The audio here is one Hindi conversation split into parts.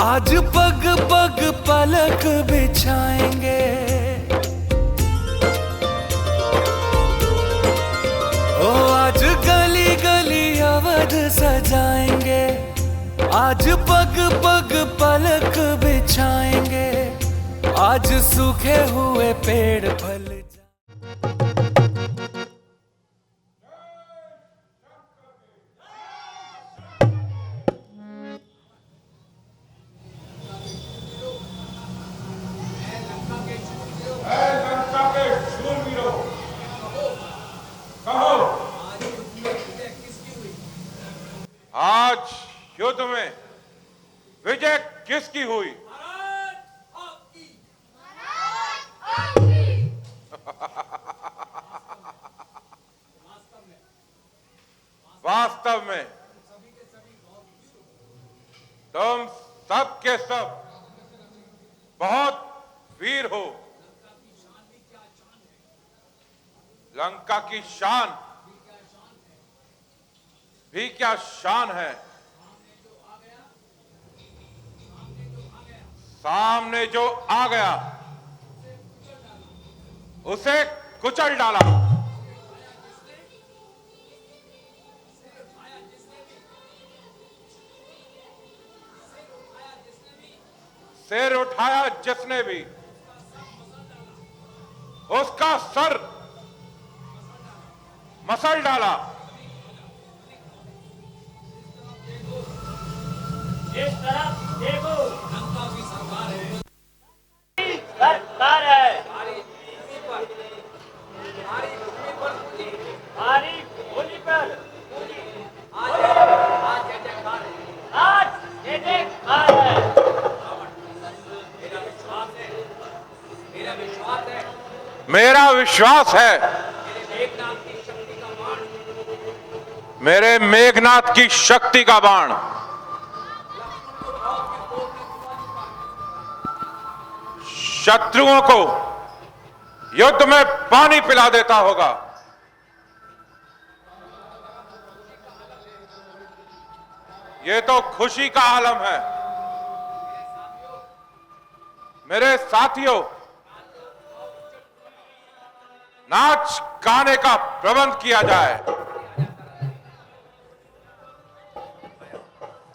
आज पग पग पलक बिछाएंगे, ओ आज गली गली अवध सजाएंगे। आज पग पग पलक बिछाएंगे, आज सूखे हुए पेड़ फल आज युद्ध में विजय किसकी हुई? वास्तव में तुम सब के सब बहुत वीर हो। लंका की शान भी क्या शान है। सामने जो आ गया उसे कुचल डाला। सिर उठाया जिसने भी उसका सर मसल डाला। इस तरफ देखो, लंका की सरकार है, सरकार है। हमारी भूमि पर आज जय जयकार है। मेरा विश्वास है मेरे मेघनाथ की शक्ति का बाण शत्रुओं को युद्ध में पानी पिला देता होगा। ये तो खुशी का आलम है। मेरे साथियों, नाच गाने का प्रबंध किया जाए।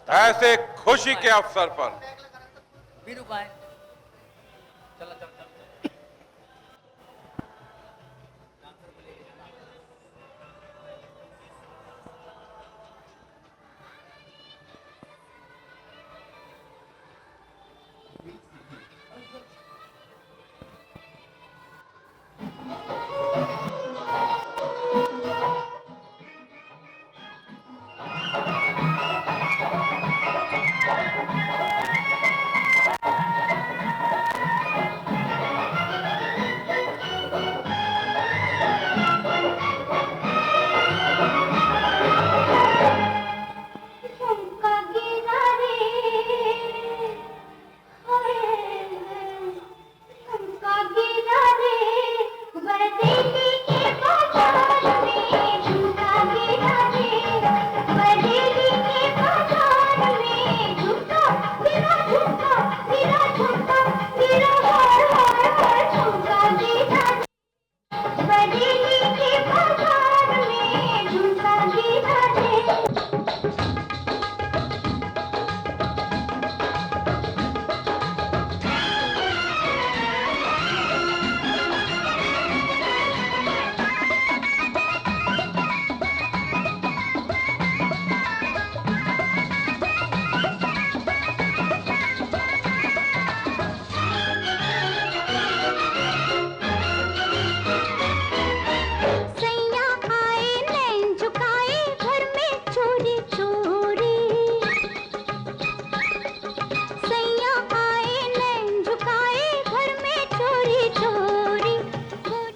ऐसे खुशी के अवसर पर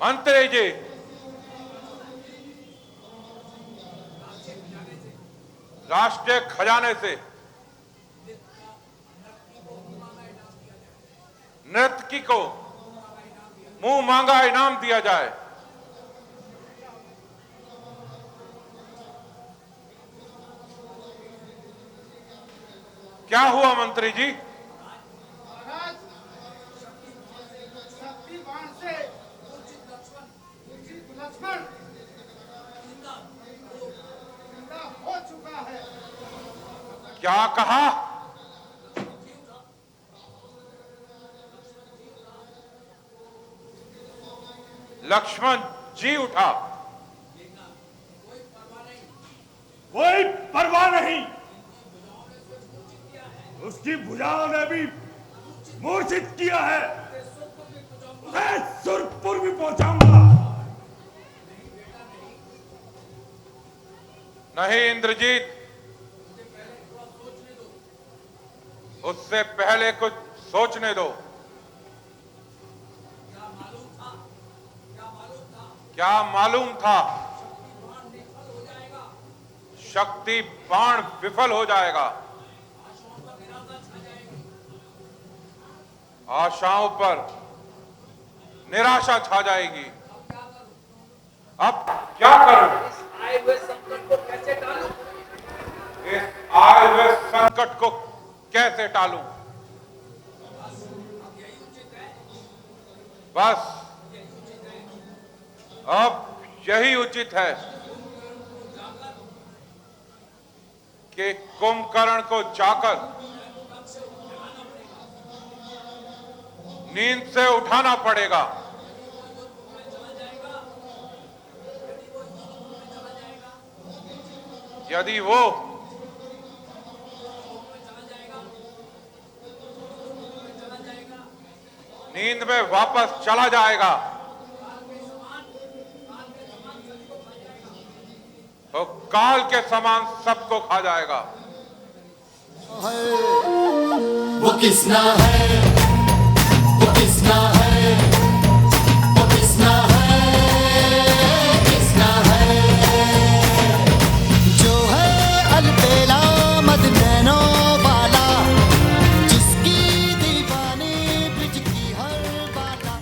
मंत्री जी, राष्ट्रीय खजाने से नर्तकी को मुंह मांगा इनाम दिया जाए। क्या हुआ मंत्री जी? लक्ष्मण जिंदा हो चुका है। क्या कहा? लक्ष्मण जी उठा। कोई परवाह नहीं, उसकी भुजाओं ने भी मूर्छित किया है। मैं सुरपुर भी पहुंचाऊंगा। नहीं इंद्रजीत, उससे पहले कुछ सोचने दो। क्या मालूम था? शक्ति बाण विफल हो जाएगा, आशाओं पर निराशा छा जाएगी। अब क्या करूं? आए हुए संकट को कैसे टालूं? इस आए हुए संकट को कैसे टालूं? बस अब यही उचित है कि कुंभकर्ण को जाकर नींद से उठाना पड़ेगा। यदि वो नींद में वापस चला जाएगा तो काल के समान सबको खा जाएगा। वो किसना है, वो किसना है, वो किसना है, किसना है, जो है अलबेला मद नैनो वाला, जिसकी दीवानी ब्रिज की हर बाला।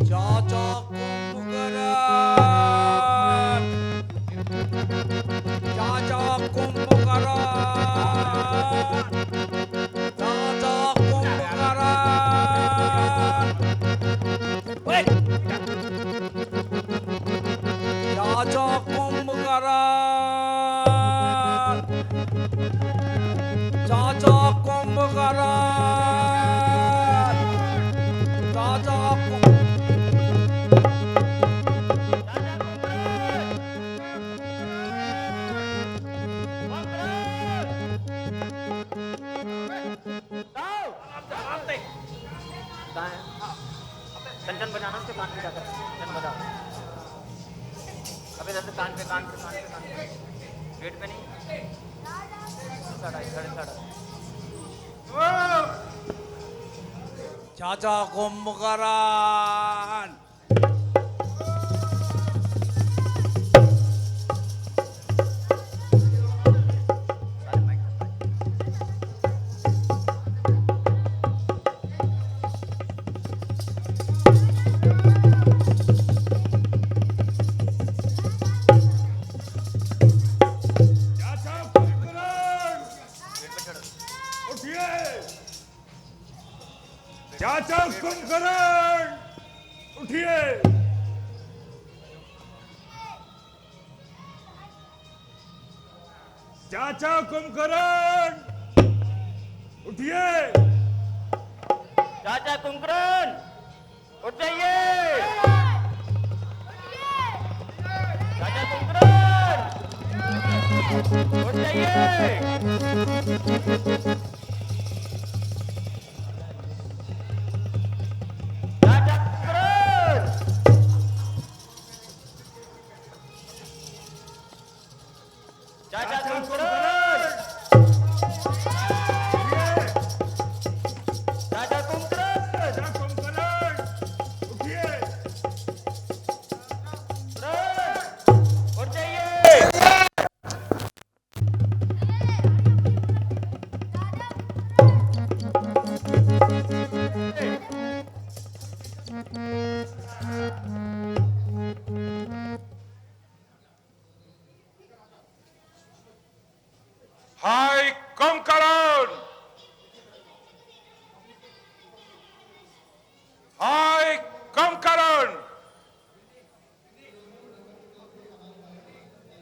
चाचा कुंभकर्ण, चाचा कुंभकर्ण, चाचा कुंभकर्ण। ओए! चाचा कुंभकर्ण, चाचा कुंभकर्ण, चाचा कुंभ कंचन बजाना उसके कान पे जाकर कंचन बजा। अबे इधर से कान पे गेट पे नहीं। साढ़ा चाचा कुंभकर्ण। चाचा कुंभकर्ण, उठिए। चाचा कुंभकर्ण, उठिए। चाचा कुंभकर्ण, उठिए। चाचा कुंभकर्ण उठ जाइए। चाचा कुंभकर्ण उठ जाइए। चाचा कुंभकर्ण, चाचा कुंभकर्ण, चाचा कुंभकर्ण, चाचा कुंभकर्ण, उठिए। कुंभकर्ण।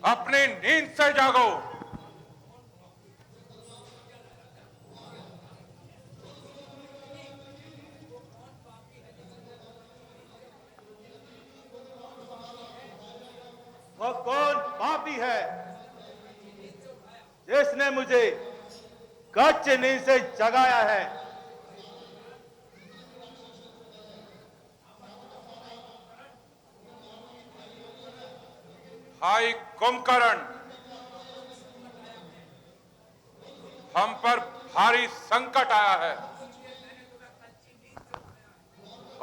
अपनी नींद से जागो। वो कौन पापी है जिसने मुझे कच्ची नींद से जगाया है? भाई कुंभकर्ण, हम पर भारी संकट आया है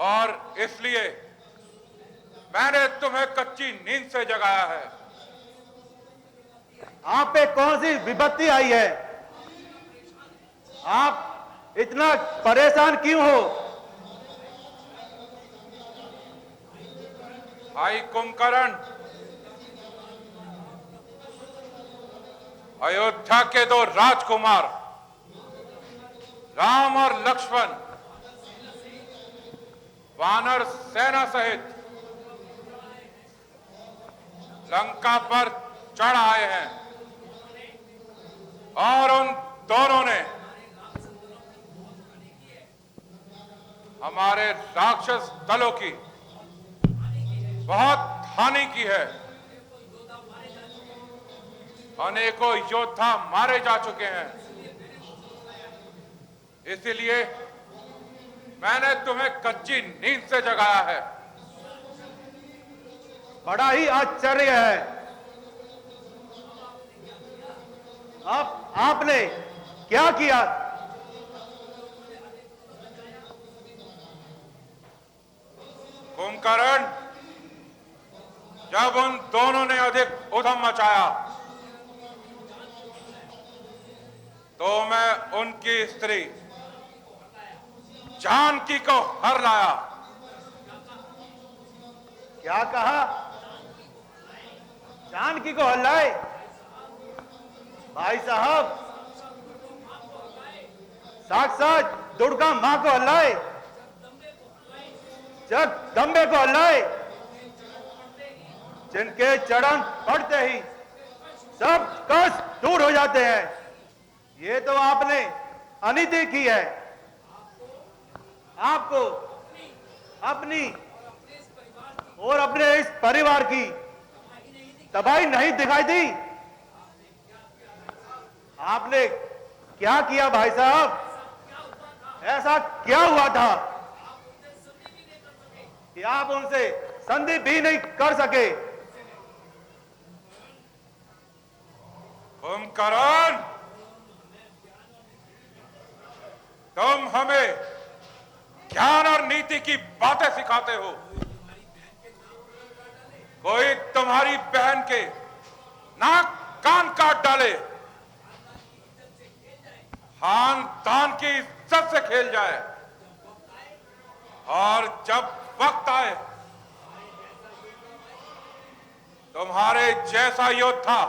और इसलिए मैंने तुम्हें कच्ची नींद से जगाया है। आप पे कौन सी विपत्ति आई है? आप इतना परेशान क्यों हो? भाई कुंभकर्ण, अयोध्या के दो राजकुमार राम और लक्ष्मण वानर सेना सहित लंका पर चढ़ आए हैं और उन दोनों ने हमारे राक्षस दलों की बहुत हानि की है। अनेकों योद्धा मारे जा चुके हैं। इसलिए मैंने तुम्हें कच्ची नींद से जगाया है। बड़ा ही आश्चर्य है। आपने क्या किया? कुंभकर्ण, जब उन दोनों ने अधिक उधम मचाया तो मैं उनकी स्त्री जानकी को हर लाया। क्या कहा? जानकी को हल्लाए? भाई साहब, साक्षात दुर्गा मां को हल्लाए, जगदंबे को हल्लाए, जिनके चरण पड़ते ही सब कष्ट दूर हो जाते हैं। ये तो आपने अनीति की है। आपको अपनी और अपने इस परिवार की तबाही नहीं दिखाई दी? आपने क्या किया भाई साहब? ऐसा क्या हुआ था कि आप उनसे संधि भी नहीं कर सके? कुंभकर्ण, तुम हमें ज्ञान और नीति की बातें सिखाते हो। कोई तुम्हारी बहन के नाक कान काट डाले, खानदान की इज्जत से खेल जाए, और जब वक्त आए तुम्हारे जैसा योद्धा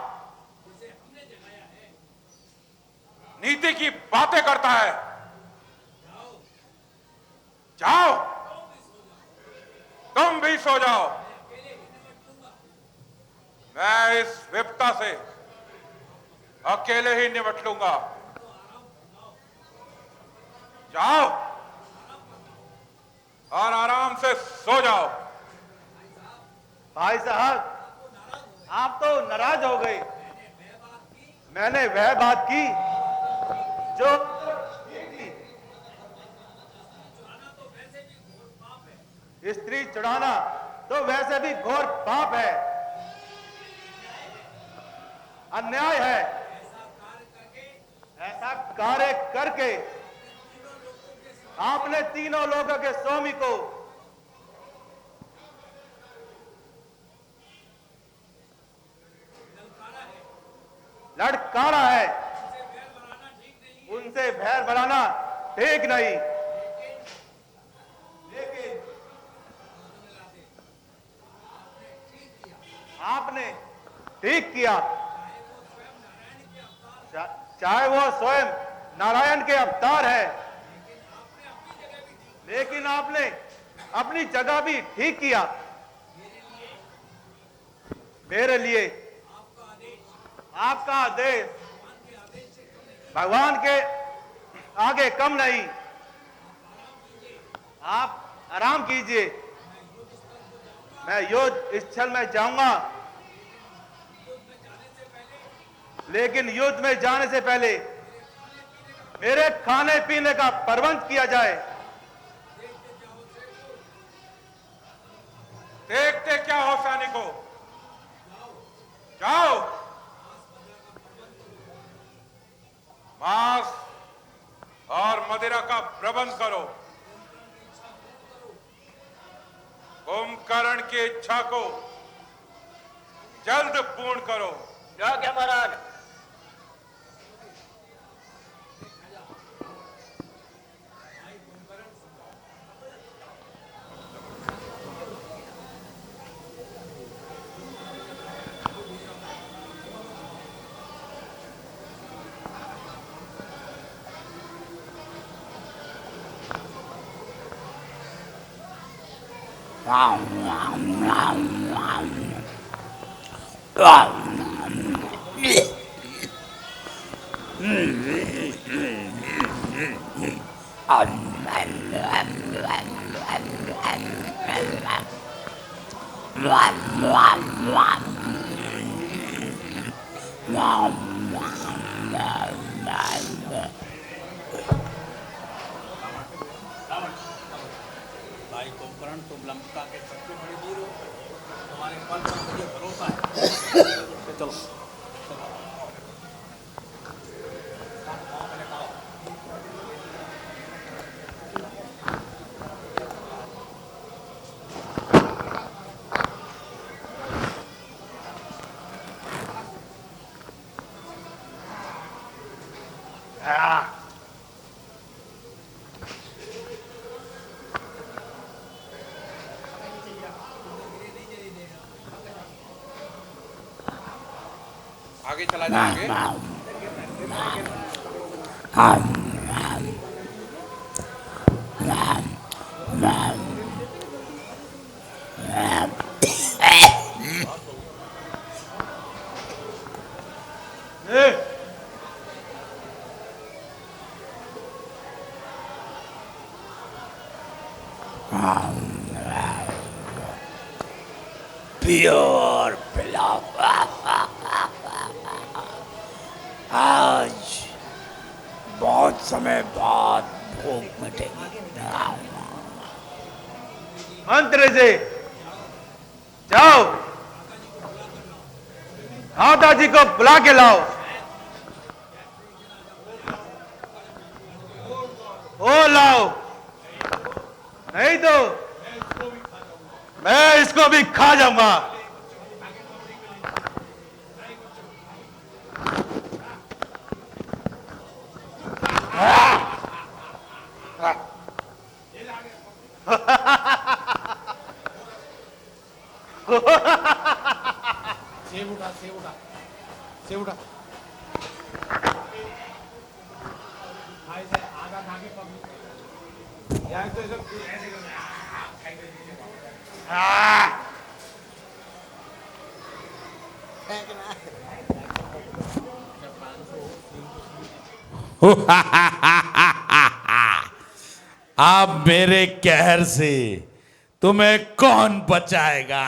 नीति की बातें करता है, जाओ, तुम भी सो जाओ। मैं इस विपदा से अकेले ही निपट लूंगा। जाओ और आराम से सो जाओ। भाई साहब, आप तो नाराज हो गए। मैंने वह बात की जो स्त्री चढ़ाना तो वैसे भी घोर पाप है, अन्याय है। ऐसा कार्य करके आपने तीनों लोगों के स्वामी को लड़कारा है। उनसे बैर बनाना ठीक नहीं। लेकिन आपने ठीक किया। चाहे वो स्वयं नारायण के अवतार है, लेकिन आपने अपनी जगह भी ठीक किया। मेरे लिए आपका आदेश भगवान के आगे कम नहीं। आप आराम कीजिए, मैं युद्ध स्थल में जाऊंगा, लेकिन युद्ध में जाने से पहले मेरे खाने पीने का प्रबंध किया जाए। देखते क्या हो सैनिकों, जाओ मांस और मदिरा का प्रबंध करो। कुंभकर्ण की इच्छा को जल्द पूर्ण करो। क्या महाराज। भाई कुंभकर्ण, तुम लंका के सबसे बड़े वीर हो, तुम्हारे बल पर मुझे भरोसा है। चलो आगे चला जाएंगे। प्योर पिलाओ। आज बहुत समय बाद भूख मिटेगी। मंत्र से जाओ, माताजी को बुला के लाओ। ओ लाओ, नहीं तो मैं इसको भी खा जाऊंगा। सेब उठा, सेब उठा, सेब उठा। आधा खा के पब्लिक यार तो सब अब मेरे कहर से तुम्हें कौन बचाएगा?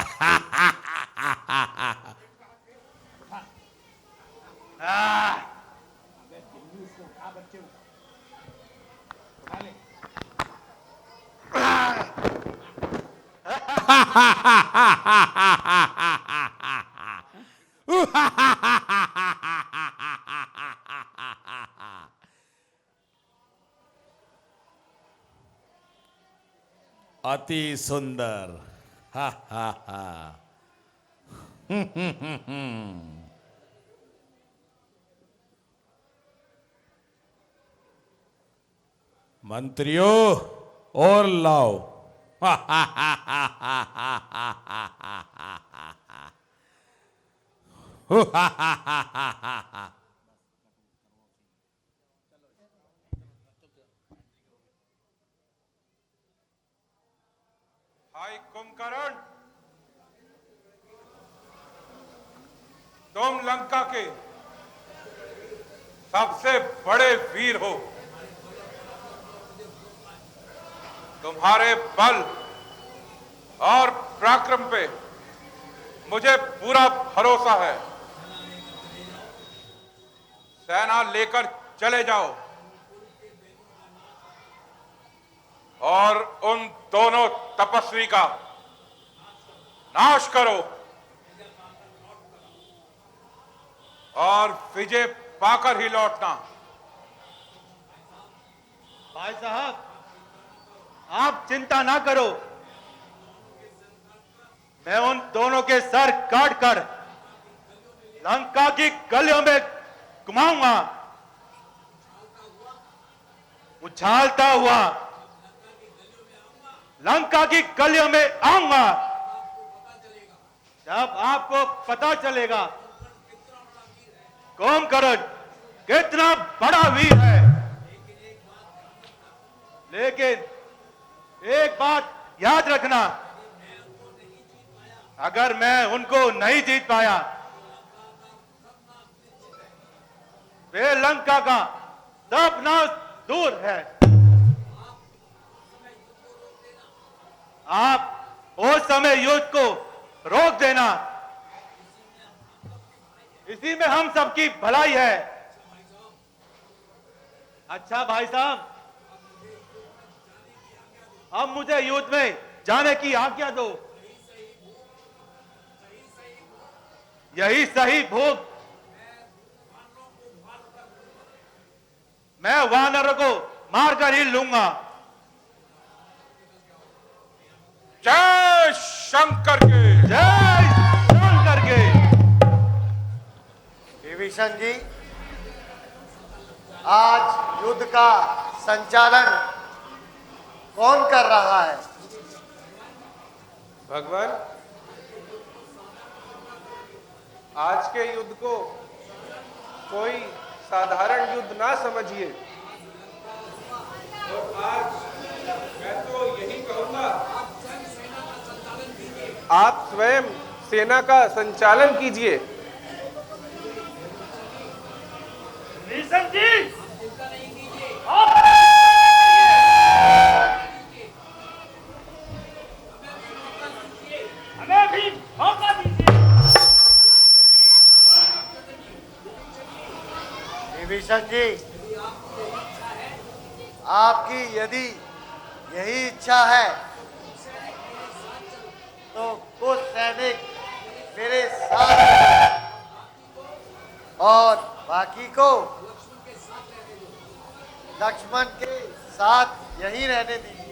अति सुंदर। हा हा हा। मंत्रियों और लाओ। भाई कुंभकर्ण, तुम लंका के सबसे बड़े वीर हो। तुम्हारे बल और पराक्रम पे मुझे पूरा भरोसा है। सेना लेकर चले जाओ और उन दोनों तपस्वी का नाश करो और विजय पाकर ही लौटना। भाई साहब, आप चिंता ना करो, मैं उन दोनों के सर काट कर लंका की गलियों में घुमाऊंगा, उछालता हुआ लंका की गलियों में आऊंगा। जब आपको पता चलेगा कुंभकर्ण कितना बड़ा वीर है। लेकिन एक बात याद रखना, अगर मैं उनको नहीं जीत पाया, वे लंका का सपना दूर है। आप उस समय युद्ध को रोक देना, इसी में हम सबकी भलाई है। अच्छा भाई साहब, अब मुझे युद्ध में जाने की आज्ञा दो। यही सही भोग मैं वानरों को मारकर ही लूंगा। जय शंकर के। जय शंकर के। विभीषण जी, आज युद्ध का संचालन कौन कर रहा है? भगवान, आज के युद्ध को कोई साधारण युद्ध ना समझिए। और आज मैं तो यही कहूंगा, आप स्वयं सेना का संचालन कीजिए। विभीषण जी, हमें भी मौका दीजिए। विभीषण जी, आपकी यदि यही इच्छा है तो कुछ सैनिक मेरे साथ और बाकी को लक्ष्मण के साथ यहीं रहने दीजिए।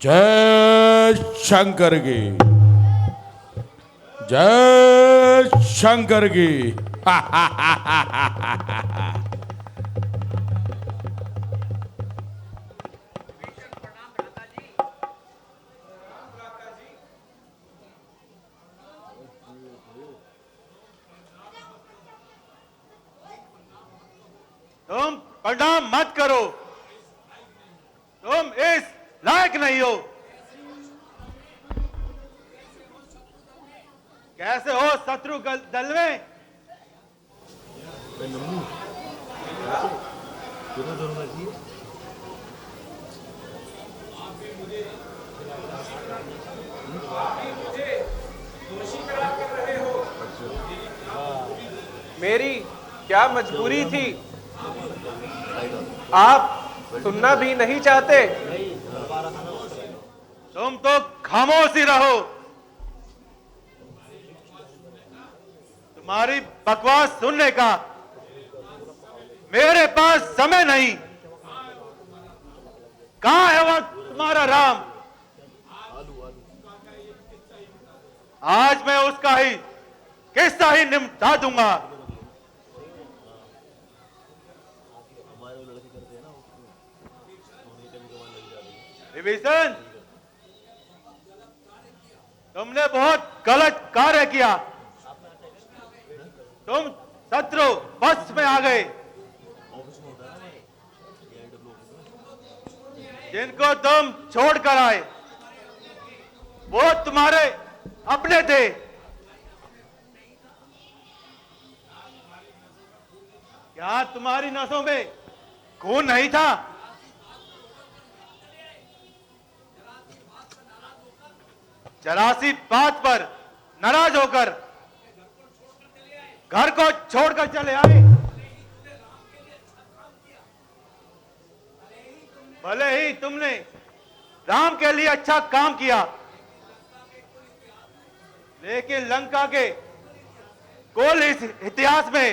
जय शंकर की। जय शंकर की। तुम प्रणाम मत करो, तुम इस लायक नहीं हो। कैसे हो शत्रु दल में? मेरी क्या मजबूरी थी? आप सुनना भी नहीं चाहते? तुम तो खामोश ही रहो, तुम्हारी बकवास सुनने का मेरे पास समय नहीं। कहां है वह तुम्हारा राम? आज मैं उसका ही किस्सा ही निपटा दूंगा। विभीषण, तुमने बहुत गलत कार्य किया। तुम शत्रु बस में आ गए। जिनको तुम छोड़कर आए वो तुम्हारे अपने थे। क्या तुम्हारी नसों में खून नहीं था? जरासी बात पर नाराज होकर घर को छोड़कर चले आए। भले ही तुमने राम के लिए अच्छा काम किया, लेकिन लंका के कुल इस इतिहास में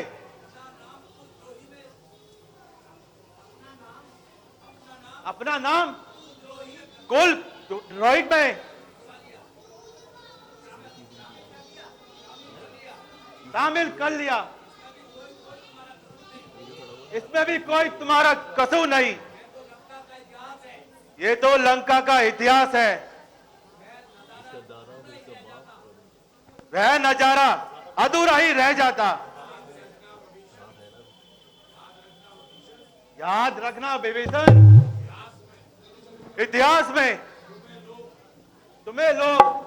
अपना नाम कुल रोहित में शामिल कर लिया। इसमें भी कोई तुम्हारा कसूर नहीं। ये तो लंका का इतिहास है। वह नजारा अधूरा ही रह जाता। याद रखना विभीषण, इतिहास में तुम्हें लोग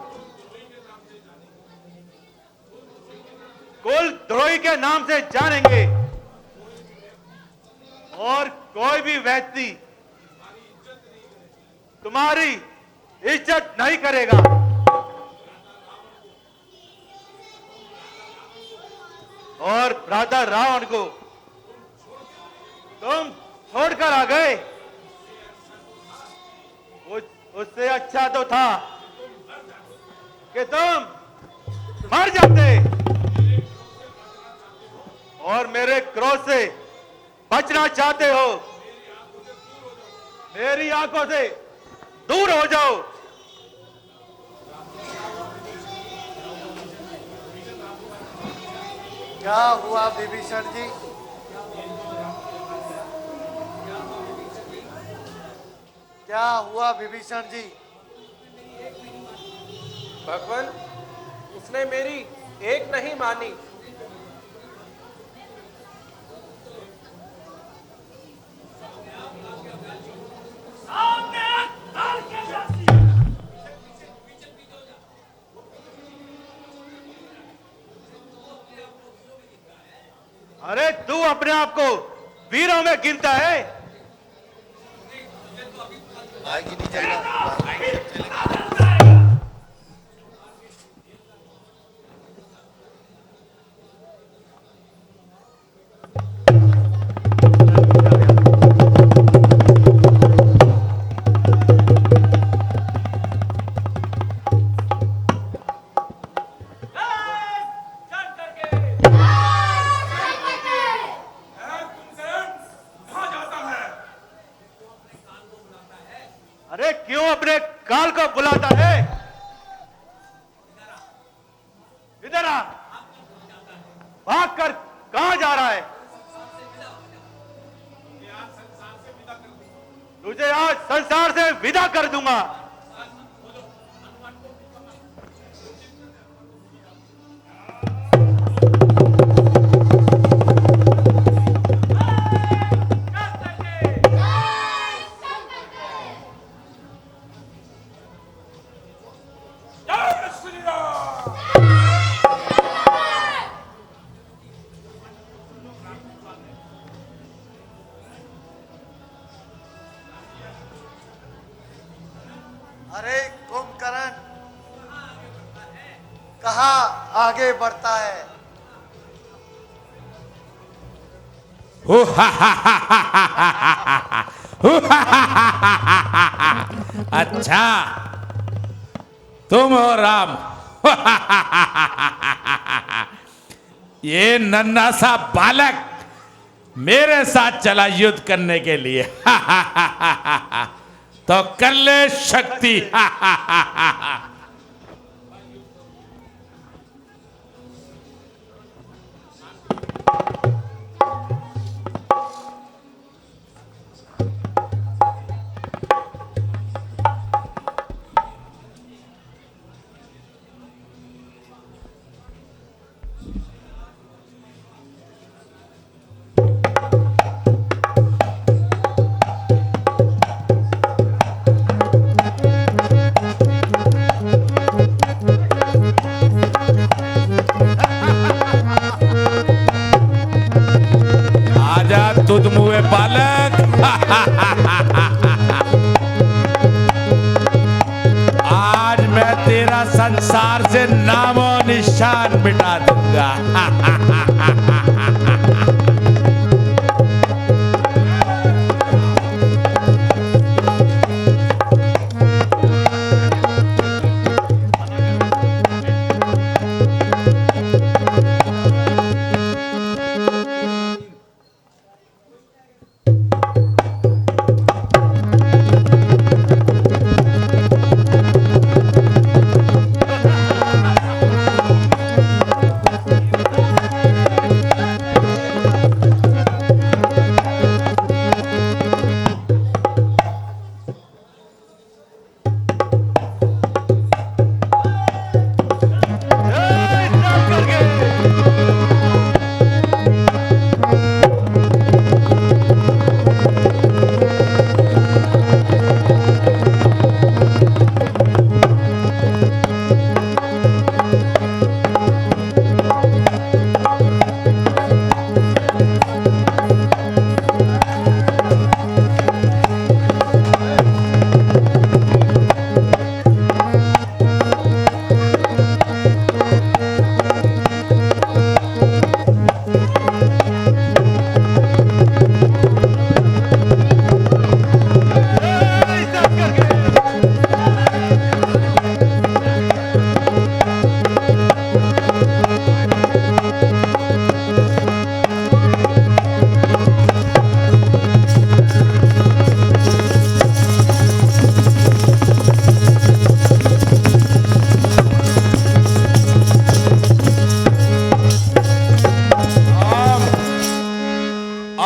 कुल द्रोही के नाम से जानेंगे और कोई भी व्यक्ति तुम्हारी इज्जत नहीं करेगा। और भ्राता रावण को तुम छोड़कर आ गए। उससे अच्छा तो था कि तुम मर जाते और मेरे क्रोध से बचना चाहते हो। मेरी आंखों से दूर हो जाओ। क्या हुआ विभीषण जी? क्या हुआ विभीषण जी? भगवान, उसने मेरी एक नहीं मानी। अरे तू अपने आप को वीरों में गिनता है? आगे नहीं चलना। अरे क्यों अपने काल को बुलाता है? इधर आ। भाग कर कहां जा रहा है? तुझे आज संसार से विदा कर दूंगा। अरे कुंभकर्ण कहाँ आगे बढ़ता है? अच्छा, तुम हो राम। ये नन्हा सा बालक मेरे साथ चला युद्ध करने के लिए। तो कर ले शक्ति। मिटा दूंगा।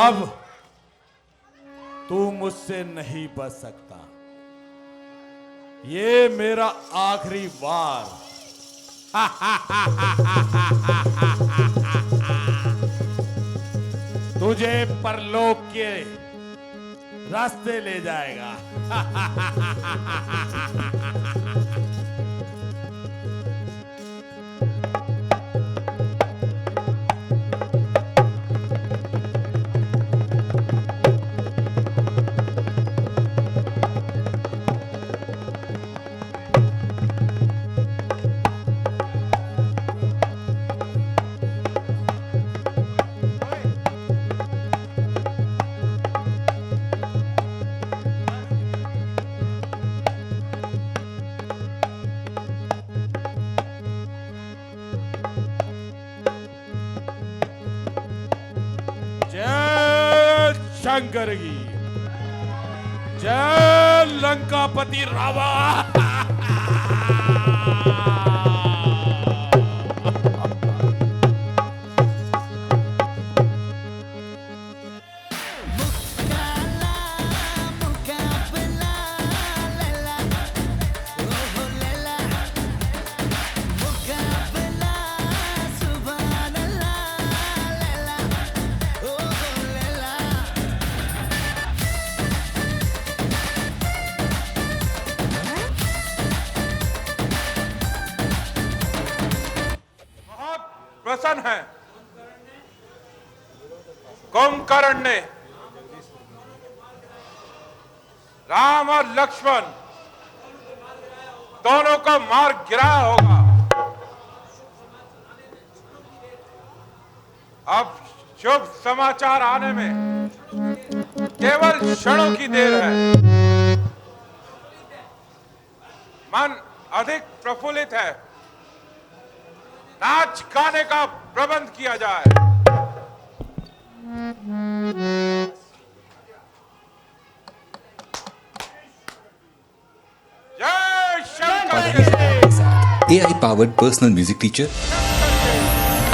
अब तू मुझसे नहीं बच सकता। ये मेरा आखिरी वार। तुझे परलोक के रास्ते ले जाएगा। शंकर की जय, लंकापति रावण। प्रसन्न है कुंभकर्ण ने राम और लक्ष्मण दोनों को मार गिराया होगा। अब शुभ समाचार आने में केवल क्षणों की देर है। मन अधिक प्रफुल्लित है। नाच गाने का प्रबंध किया जाए। जय Shankar. AI powered personal music teacher।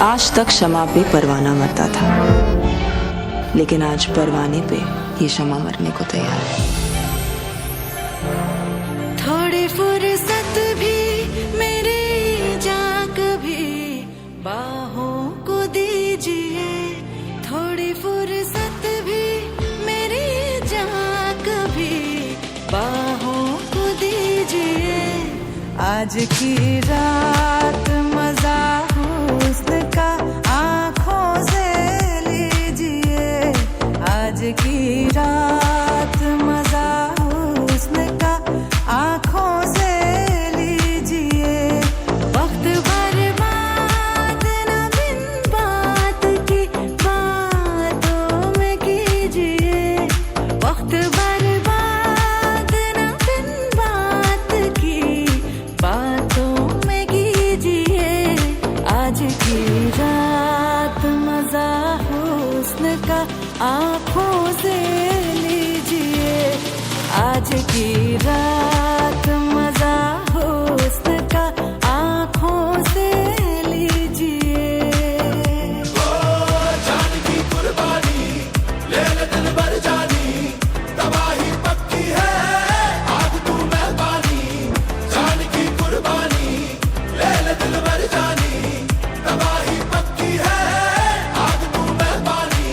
आज तक क्षमा पे परवाना मरता था, लेकिन आज परवाने पे ये क्षमा मरने को तैयार है। थोड़ी फुर्सत भी मेरी जाग भी बाहों को दीजिए, थोड़ी फुर्सत भी मेरी जाग भी बाहों को दीजिए। आज की रात मजा हुस्न का आंखों से लीजिए, आज की रात मजा हुस्न का आंखों से लीजिए। वक्त बर्बाद रात मजा हुस्न का आँखों से लीजिए, आज की रात मजा हुस्न का आँखों से लीजिए। जान की कुर्बानी ले ले दिल भर जानी, तबाही पक्की है आग तू मेहरबानी। जान की कुर्बानी ले ले दिल भर जानी, तबाही पक्की है आग तू मेहरबानी।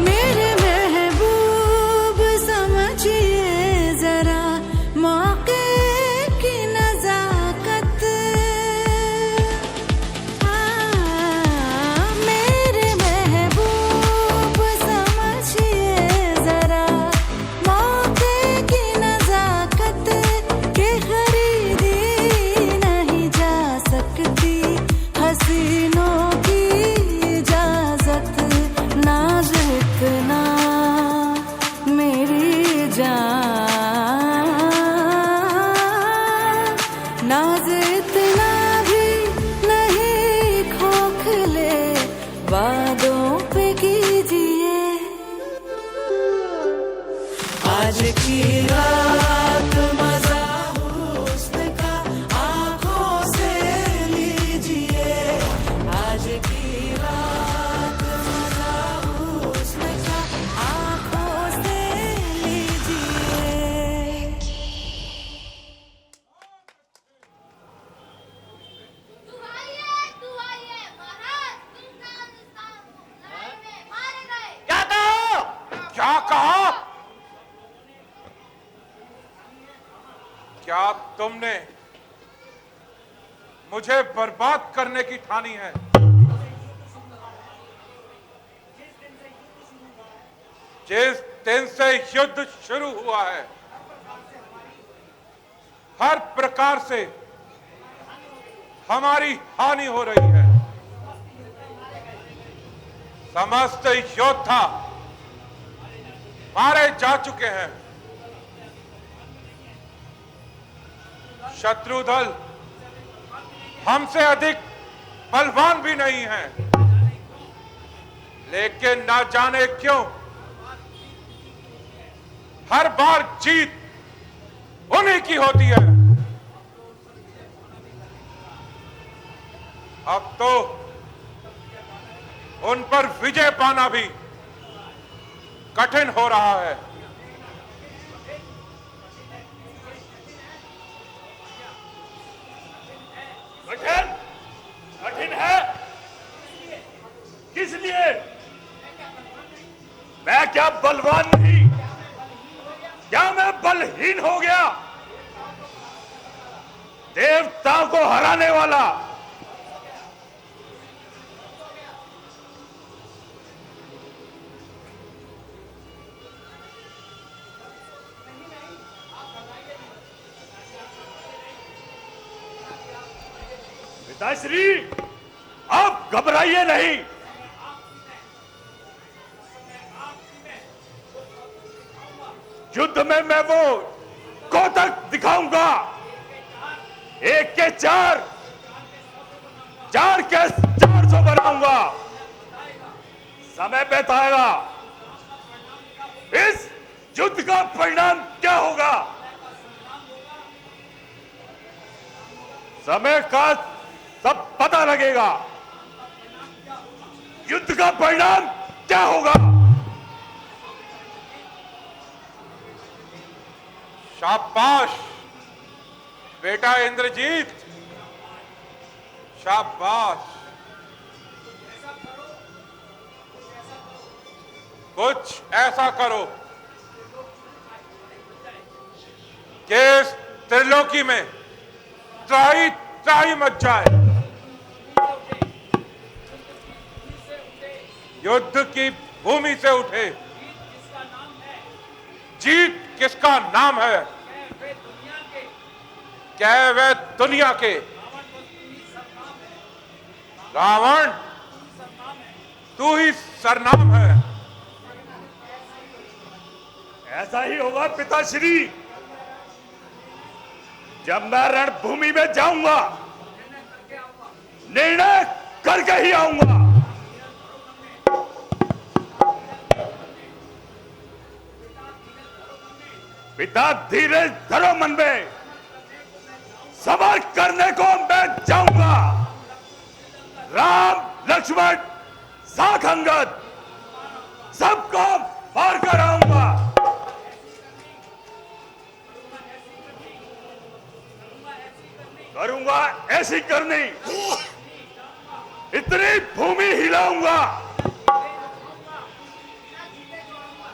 मेरे महबूब समझिए जरा मौके की नजाकत, मेरे महबूब समझिए जरा मौके की नजाकत, के खरीदी नहीं जा सकती हसीनों की इजाजत। नाज इतना मेरी जान, नाज इतना भी नहीं खोखले, वादों पे कीजिए। आज की रात मजा हुस्न का आँखों से लीजिए, आज की रात मजा हुस्न का आँखों से लीजिए। क्या कहो? क्या कहा? क्या तुमने मुझे बर्बाद करने की ठानी है? जिस दिन से युद्ध शुरू हुआ है, हर प्रकार से हमारी हानि हो रही है। समस्त योद्धा मारे जा चुके हैं। शत्रु दल हमसे अधिक बलवान भी नहीं है, लेकिन ना जाने क्यों हर बार जीत उन्हीं की होती है। अब तो उन पर विजय पाना भी कठिन हो रहा है। कठिन कठिन है किस लिए? मैं क्या बलवान नहीं? क्या मैं बलहीन हो गया? देवताओं को हराने वाला पिताश्री, आप घबराइए नहीं। युद्ध में मैं वो कोतक दिखाऊंगा। एक के चार, चार के 400 बनाऊंगा। समय बताएगा इस युद्ध का परिणाम क्या होगा। समय का सब पता लगेगा। युद्ध का परिणाम क्या होगा। शाबाश बेटा इंद्रजीत, शाबाश। कुछ ऐसा करो कि इस त्रिलोकी में त्राही त्राही मच जाए। युद्ध की भूमि से उठे। जीत किसका नाम है? क्या वह दुनिया के रावण तू ही सरनाम है। ऐसा ही होगा पिताश्री। जब मैं रणभूमि में जाऊंगा, निर्णय करके ही आऊंगा। पिता धीरज धरो मन में, सबर करने को मैं जाऊंगा। राम लक्ष्मण साथ अंगद सबको मार कर आऊंगा। करूंगा ऐसी करनी, इतनी भूमि हिलाऊंगा,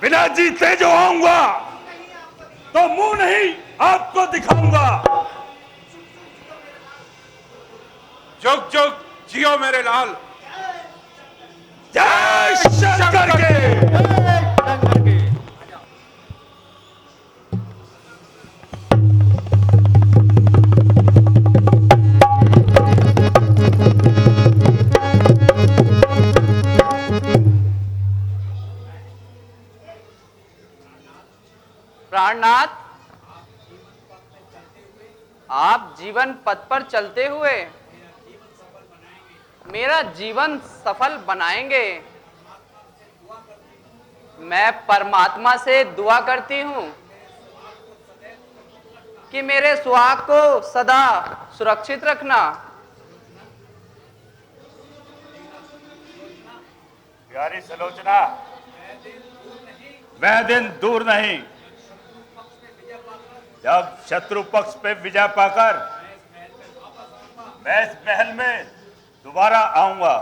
बिना जीते जो आऊंगा तो मुंह नहीं आपको दिखाऊंगा। जुग जुग जियो मेरे लाल। जय शंकर के। प्राणनाथ, आप जीवन पथ पर चलते हुए मेरा जीवन सफल बनाएंगे। मैं परमात्मा से दुआ करती हूं कि मेरे सुहाग को सदा सुरक्षित रखना। प्यारी सलोचना, वह दिन दूर नहीं जब शत्रु पक्ष पे विजय पाकर मैं इस महल में दोबारा आऊंगा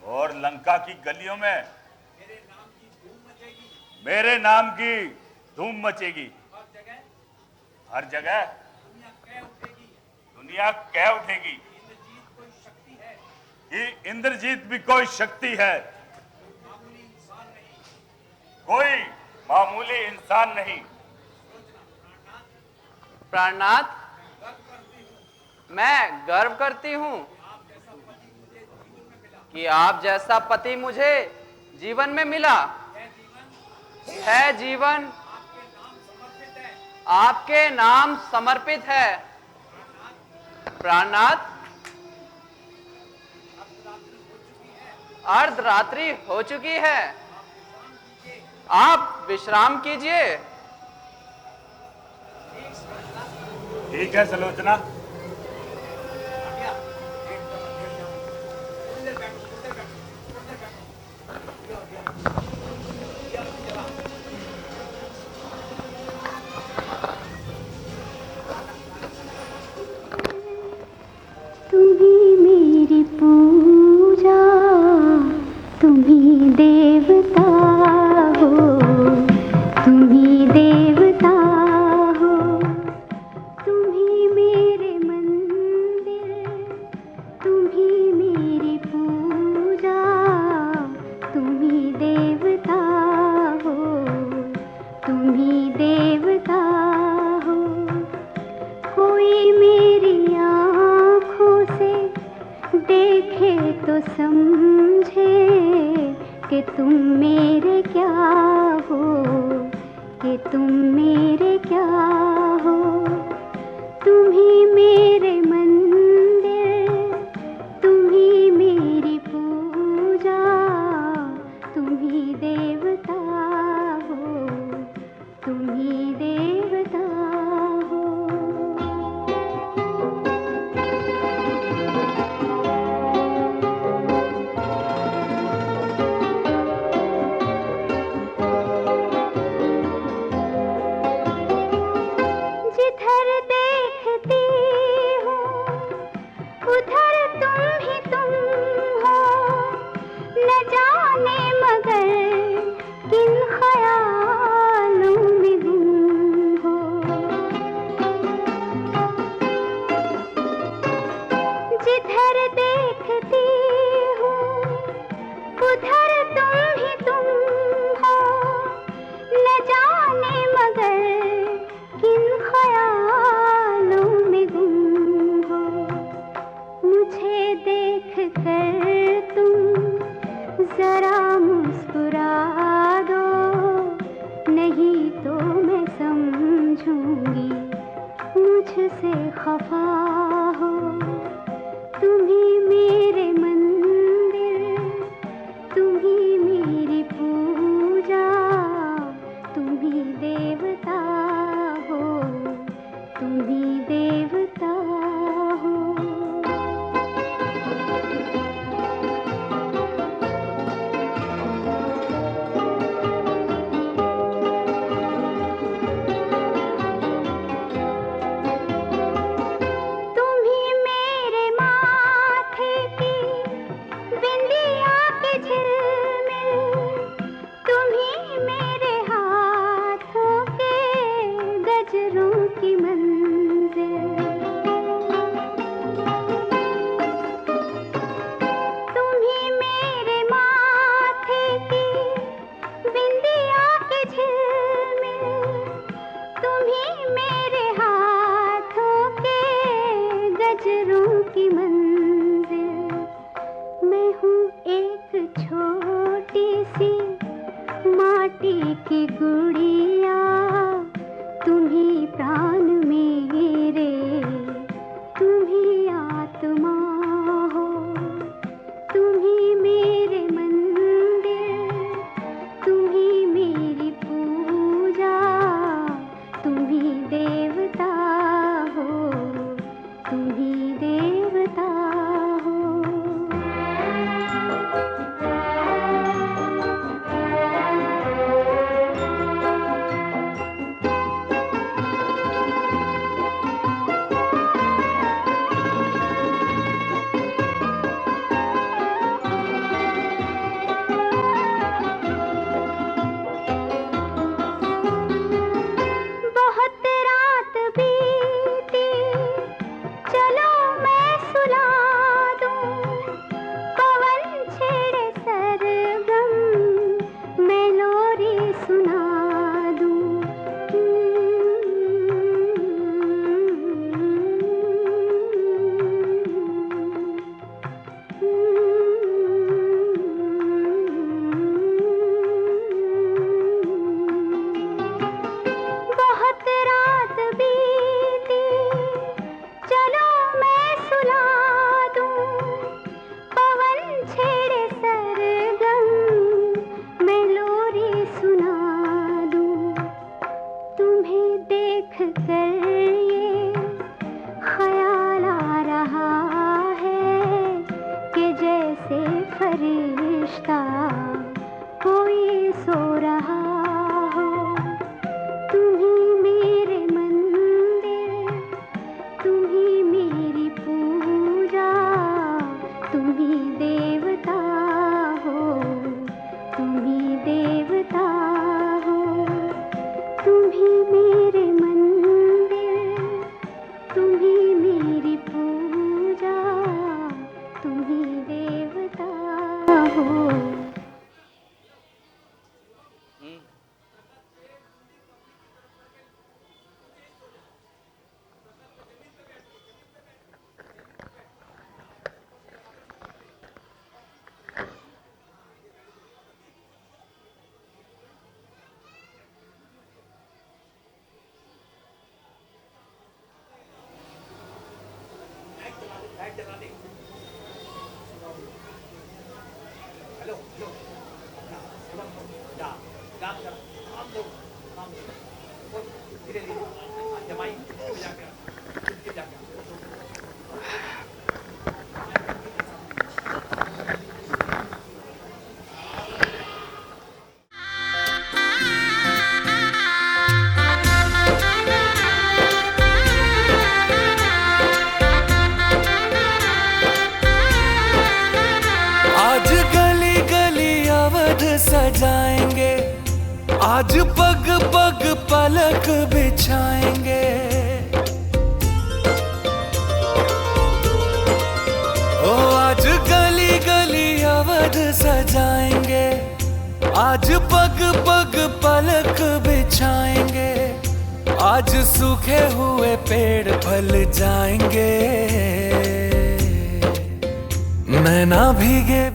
और लंका की गलियों में मेरे नाम की धूम मचेगी। हर जगह दुनिया कह उठेगी कि इंद्रजीत भी कोई शक्ति है, कोई मामूली इंसान नहीं। प्राणनाथ, मैं गर्व करती हूं कि आप जैसा पति मुझे जीवन में मिला है। जीवन आपके नाम समर्पित है। प्राणनाथ, अर्धरात्रि हो चुकी है, आप विश्राम कीजिए। ठीक है सलोचना। तुम्ही मेरी पूजा, तुम्ही देवता हो, तुम्ही देवता हो, तुम्ही मेरे मंदिर, तुम्ही मेरी पूजा, तुम्ही देवता हो, तुम्ही देवता हो। कोई मेरी आँखों से देखे तो समझे कि तुम मेरे क्या हो, कि तुम मेरे क्या हो। तुम्ही मेरे मंदिर, तुम्ही मेरी पूजा, तुम्ही देवता हो, तुम्ही देवता हो। नहीं तो मैं समझूंगी मुझसे खफा हो। तुम ही मेरे मंदिर, तुम ही मेरी पूजा, तुम ही देवता हो, तुम ही देवता हो। तुम ही मेरे माथे की बिंदिया के झिलमिल, तुम ही मेरे हाथों के गजरों की मंजिल। तुम ही मेरे माथे की बिंदिया के झिलमिल, तुम ही मेरे हाथों के गजरों की मंजिल। मैं हूँ एक छोटी सी माटी की गुड़िया, तुम ही प्राण मेरे, तुम ही आत्मा हो। तुम ही मेरे मंदिर, तुम ही मेरी पूजा, तुम ही देवता हो, तुम ही देवता हो। बहुत रात बीती, चलो मैं सुला दूं। पवन छेड़े सरगम, मैं लोरी सुना दूं। बहुत रात बीती, चलो मैं सुला दूं। पवन छेड़े सरगम, मैं लोरी सुना दूं। तुम्हें देख कर ये ख्याल आ रहा है कि जैसे फरिश्ता कोई सो रहा हो। तुम ही मेरे मंदिर, तुम ही मेरी पूजा, तुम ही देवता हो, तुम ही देवता हो। तुम ही मेरे मंदिर, तुम ही मेरी पूजा, तुम ही देवता हो। आज गली गली अवध सजाएंगे, आज पग पग पलक बिछाएंगे। ओ आज गली गली अवध सजाएंगे, आज पग पग पलक बिछाएंगे। आज सूखे हुए पेड़ फल जाएंगे, नैना भीगे